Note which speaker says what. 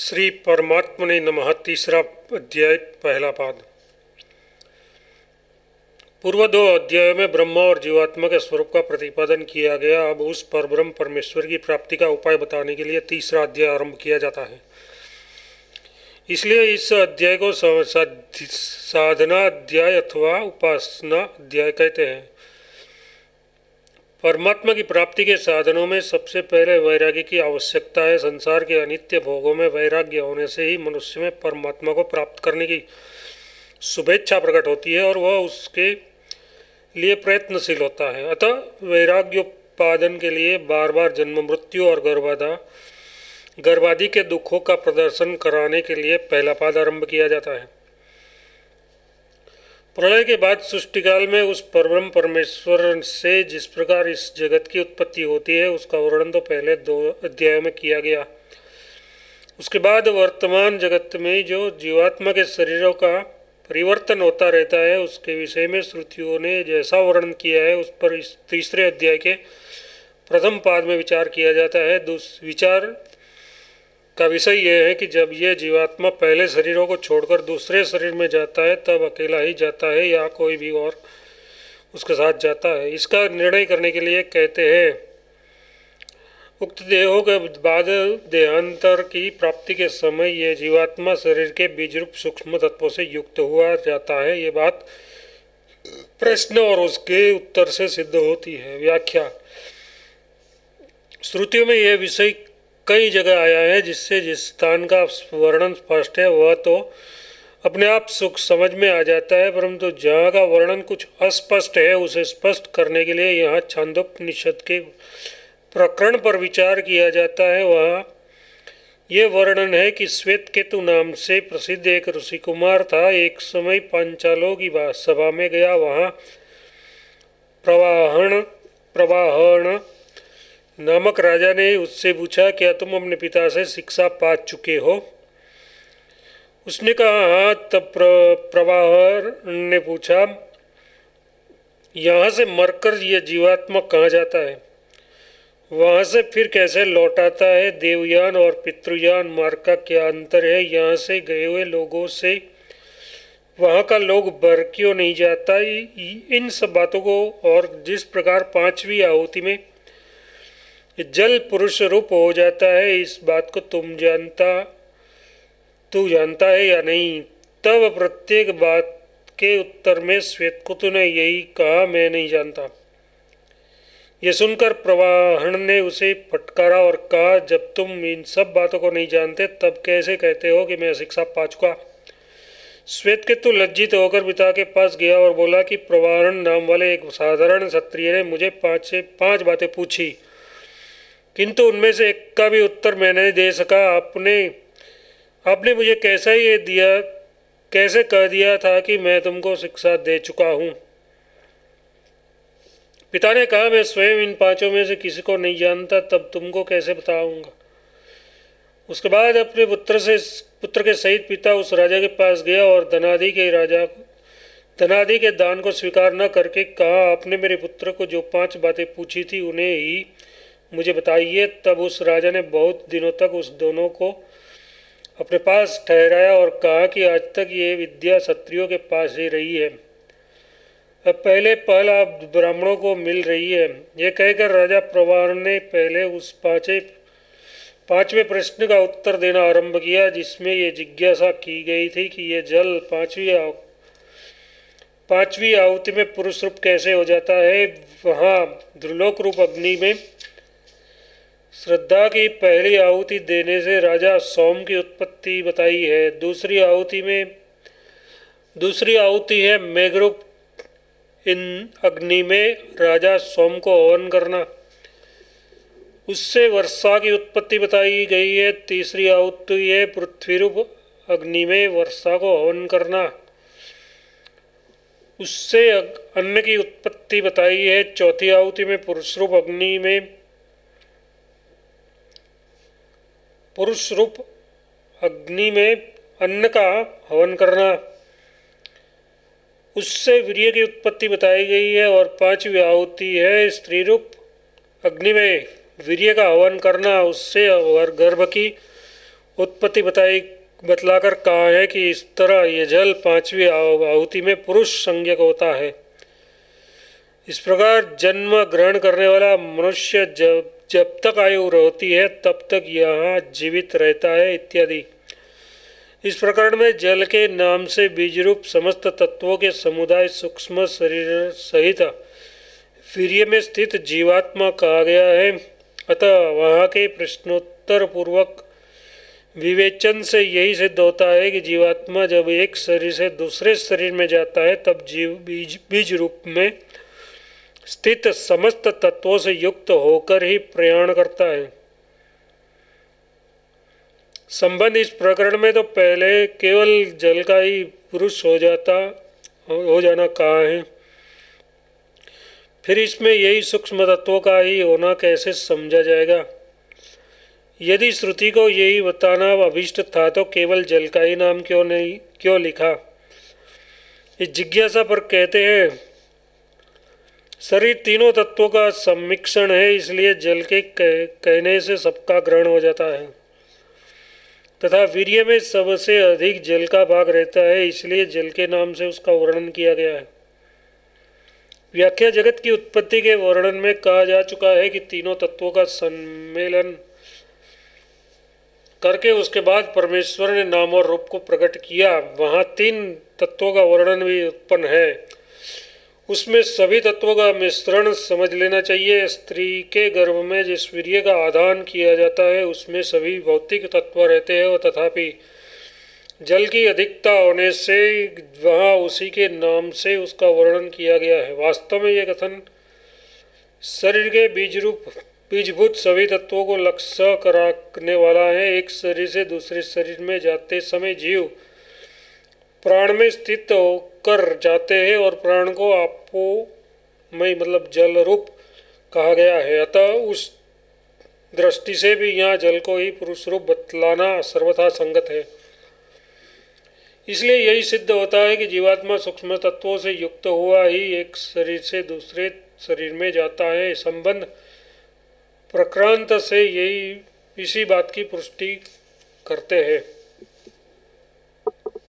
Speaker 1: श्री परमात्मने नमः। तीसरा अध्याय, पहला पाद। पूर्व दो अध्यायों में ब्रह्मा और जीवात्मा के स्वरूप का प्रतिपादन किया गया। अब उस परब्रह्म परमेश्वर की प्राप्ति का उपाय बताने के लिए तीसरा अध्याय आरंभ किया जाता है। इसलिए इस अध्याय को साधना अध्याय अथवा उपासना अध्याय कहते हैं। परमात्मा की प्राप्ति के साधनों में सबसे पहले वैराग्य की आवश्यकता है। संसार के अनित्य भोगों में वैराग्य होने से ही मनुष्य में परमात्मा को प्राप्त करने की शुभेच्छा प्रकट होती है और वह उसके लिए प्रयत्नशील होता है। अतः वैराग्योत्पादन के लिए बार बार जन्म मृत्यु और गर्भादि के दुखों का प्रदर्शन कराने के लिए पहला पाद आरंभ किया जाता है। प्रलय के बाद सृष्टिकाल में उस परब्रह्म परमेश्वर से जिस प्रकार इस जगत की उत्पत्ति होती है उसका वर्णन तो पहले दो अध्यायों में किया गया। उसके बाद वर्तमान जगत में जो जीवात्मा के शरीरों का परिवर्तन होता रहता है उसके विषय में श्रुतियों ने जैसा वर्णन किया है उस पर इस तीसरे अध्याय के प्रथम पाद में विचार किया जाता है। विचार का विषय यह है कि जब ये जीवात्मा पहले शरीरों को छोड़कर दूसरे शरीर में जाता है तब अकेला ही जाता है या कोई भी और उसके साथ जाता है। इसका निर्णय करने के लिए कहते हैं उक्त देहों के बाद देहांतर की प्राप्ति के समय ये जीवात्मा शरीर के बीजरूप सूक्ष्म तत्वों से युक्त हुआ जाता है। ये बात प्रश्न और उसके उत्तर से सिद्ध होती है। व्याख्या। श्रुतियों में यह विषय कई जगह आया है जिससे जिस स्थान का वर्णन स्पष्ट है वह तो अपने आप सुख समझ में आ जाता है, परंतु जहाँ का वर्णन कुछ अस्पष्ट है उसे स्पष्ट करने के लिए यहाँ छांदोपनिषद के प्रकरण पर विचार किया जाता है। वह ये वर्णन है कि श्वेत केतु नाम से प्रसिद्ध एक ऋषि कुमार था। एक समय पांचालों की सभा में गया। वहाँ प्रवाहण नामक राजा ने उससे पूछा, क्या तुम अपने पिता से शिक्षा पा चुके हो? उसने कहा हाँ। तब प्रवाहण ने पूछा, यहाँ से मरकर यह जीवात्मा कहाँ जाता है? वहाँ से फिर कैसे लौट आता है? देवयान और पितृयान मार्ग का क्या अंतर है? यहाँ से गए हुए लोगों से वहाँ का लोग बर क्यों नहीं जाता? इन सब बातों को और जिस प्रकार पांचवी आहुति में जल पुरुष रूप हो जाता है इस बात को तू जानता है या नहीं? तब प्रत्येक बात के उत्तर में श्वेतकेतु ने यही कहा, मैं नहीं जानता। यह सुनकर प्रवाहण ने उसे फटकारा और कहा, जब तुम इन सब बातों को नहीं जानते तब कैसे कहते हो कि मैं शिक्षा पा चुका? श्वेतकेतु लज्जित होकर पिता के पास गया और बोला कि प्रवाहण नाम वाले एक साधारण क्षत्रिय ने मुझे पांच बातें पूछी, किंतु उनमें से एक का भी उत्तर मैं नहीं दे सका। आपने मुझे कैसे कह दिया था कि मैं तुमको शिक्षा दे चुका हूँ? पिता ने कहा, मैं स्वयं इन पांचों में से किसी को नहीं जानता, तब तुमको कैसे बताऊंगा? उसके बाद अपने पुत्र के सहित पिता उस राजा के पास गया और धनादि के दान को स्वीकार न करके कहा, आपने मेरे पुत्र को जो 5 बातें पूछी थी उन्हें ही मुझे बताइए। तब उस राजा ने बहुत दिनों तक उस दोनों को अपने पास ठहराया और कहा कि आज तक ये विद्या क्षत्रियों के पास ही रही है, अब पहला ब्राह्मणों को मिल रही है। यह कहकर राजा प्रवाहण ने पहले उस पांचवें प्रश्न का उत्तर देना आरंभ किया जिसमें ये जिज्ञासा की गई थी कि ये जल पांचवी आहुति में पुरुष रूप कैसे हो जाता है। वहाँ द्रुलोक रूप अग्नि में श्रद्धा की पहली आहुति देने से राजा सोम की उत्पत्ति बताई है। दूसरी आहुति है मेघरूप इन अग्नि में राजा सोम को हवन करना, उससे वर्षा की उत्पत्ति बताई गई है। तीसरी आहुति है पृथ्वी रूप अग्नि में वर्षा को हवन करना, उससे अन्न की उत्पत्ति बताई है। चौथी आहुति में पुरुष रूप अग्नि में अन्न का हवन करना, उससे वीर्य की उत्पत्ति बताई गई है। और पांचवी आहुति है स्त्री रूप अग्नि में वीर्य का हवन करना, उससे गर्भ की उत्पत्ति बतलाकर कहा है कि इस तरह यह जल पांचवी आहुति में पुरुष संज्ञक होता है। इस प्रकार जन्म ग्रहण करने वाला मनुष्य जब जब तक आयु होती है तब तक यहाँ जीवित रहता है इत्यादि। इस प्रकरण में जल के नाम से बीजरूप समस्त तत्वों के समुदाय सूक्ष्म शरीर सहित वीर्य में स्थित जीवात्मा कहा गया है। अतः वहाँ के प्रश्नोत्तर पूर्वक विवेचन से यही सिद्ध होता है कि जीवात्मा जब एक शरीर से दूसरे शरीर में जाता है तब जीव बीज रूप में स्थित समस्त तत्वों से युक्त होकर ही प्रयाण करता है। संबंध इस प्रकरण में तो पहले केवल जल का ही पुरुष हो जाना कहा है, फिर इसमें यही सूक्ष्म तत्वों का ही होना कैसे समझा जाएगा। यदि श्रुति को यही बताना अभीष्ट था तो केवल जल का ही नाम क्यों लिखा। इस जिज्ञासा पर कहते हैं शरीर तीनों तत्वों का सम्मिश्रण है, इसलिए जल के कहने से सबका ग्रहण हो जाता है तथा वीर्य में सबसे अधिक जल का भाग रहता है, इसलिए जल के नाम से उसका वर्णन किया गया है। व्याख्या जगत की उत्पत्ति के वर्णन में कहा जा चुका है कि तीनों तत्वों का सम्मेलन करके उसके बाद परमेश्वर ने नाम और रूप को प्रकट किया। वहाँ तीन तत्वों का वर्णन भी उत्पन्न है, उसमें सभी तत्वों का मिश्रण समझ लेना चाहिए। स्त्री के गर्भ में जिस वीर्य का आदान किया जाता है उसमें सभी भौतिक तत्व रहते हैं और तथापि जल की अधिकता होने से वहाँ उसी के नाम से उसका वर्णन किया गया है। वास्तव में यह कथन शरीर के बीजभूत सभी तत्वों को लक्ष्य कराने वाला है। एक शरीर से दूसरे शरीर में जाते समय जीव प्राण में स्थित होकर जाते हैं और प्राण को आपोमय मतलब जल रूप कहा गया है। अतः उस दृष्टि से भी यहाँ जल को ही पुरुष रूप बतलाना सर्वथा संगत है। इसलिए यही सिद्ध होता है कि जीवात्मा सूक्ष्म तत्वों से युक्त हुआ ही एक शरीर से दूसरे शरीर में जाता है। संबंध प्रक्रांत से यही इसी बात की पुष्टि करते हैं।